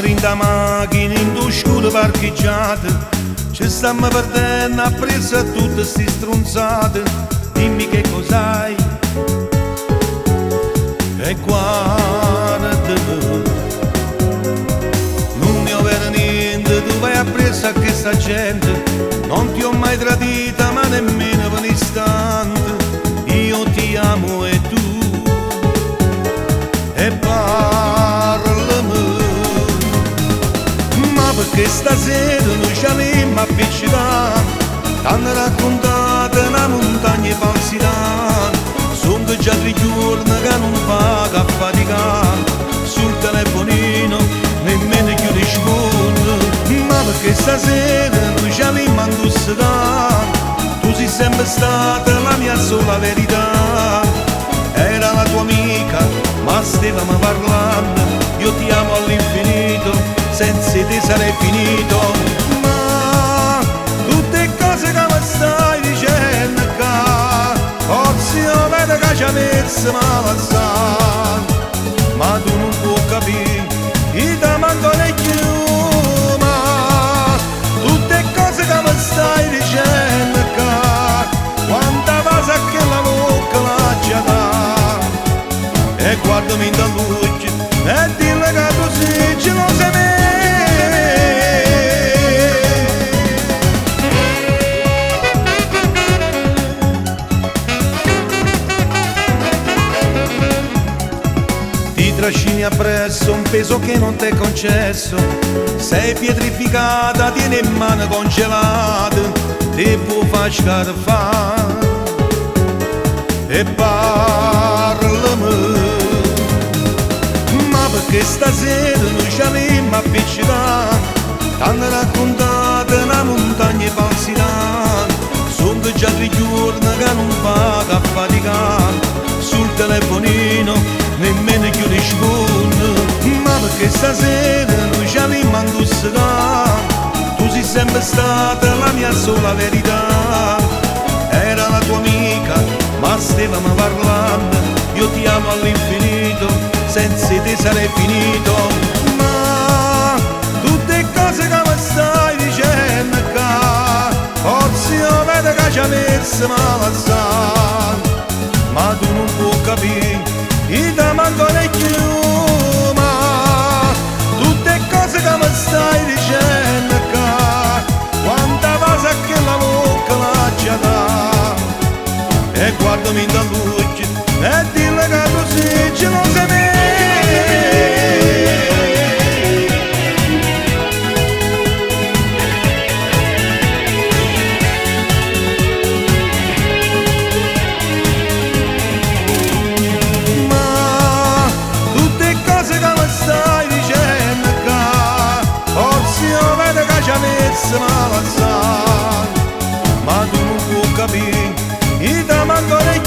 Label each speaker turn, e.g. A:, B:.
A: in da macchina in due scure parcheggiate, ci stiamo perdendo appresso a tutte sti stronzate. Dimmi che cos'hai e guarda, non mi ho vero niente, tu vai appresso a questa gente. Non ti ho mai tradita ma nemmeno per un istante, io ti amo e tu e parlami. Ma perché stasera noi ci avremmo appiccicato, t'hanno raccontato una montagna falsità. Sono già 3 giorni che non paga a faticare, sul telefonino nemmeno più rispondo. Ma perché stasera noi ci avremmo indossato, tu sei sempre stata la mia sola verità. Era la tua amica ma stavamo parlando, io ti amo all'infinito, senza te sarei finito. Ma tutte cose che mi stai dicendo qua, forse io vedo che ci avessi malazzare, ma tu non puoi capire, io ti manco ne più. Ma tutte cose che mi stai dicendo qua, quanta cosa che la bocca la già dà. E guardami in luce e dille che tu sei gelosa di me. Ti trascini appresso un peso che non t'è concesso, sei pietrificata, tieni in mano congelate, ti può far scarfare e parlami. Ma perché stasera noi ci avremmo appiccicato, t'hanno raccontato una montagna di falsità. Sono già 3 giorni che non paga a faticare, sul telefonino nemmeno più rispondo. Ma perché stasera noi ci avremmo indossato, tu sei sempre stata la mia sola verità. Era la tua amica ma stavamo parlando, io ti amo all'infinito, senza te sarei finito. Ma tutte cose che mi stai dicendo qua, forse io vedo che ci avessi malazzare, ma tu non puoi capire, io ti manco ne più. Ma tutte cose che mi stai dicendo qua, quanta cosa che la bocca la già dà. E guardami in luce e dille che tu sei gelosa di me. Ma tutte cose che mi stai dicendo qua, forse io vedo che ci avessi malazzare, ma tu non puoi capire, io ti manco ne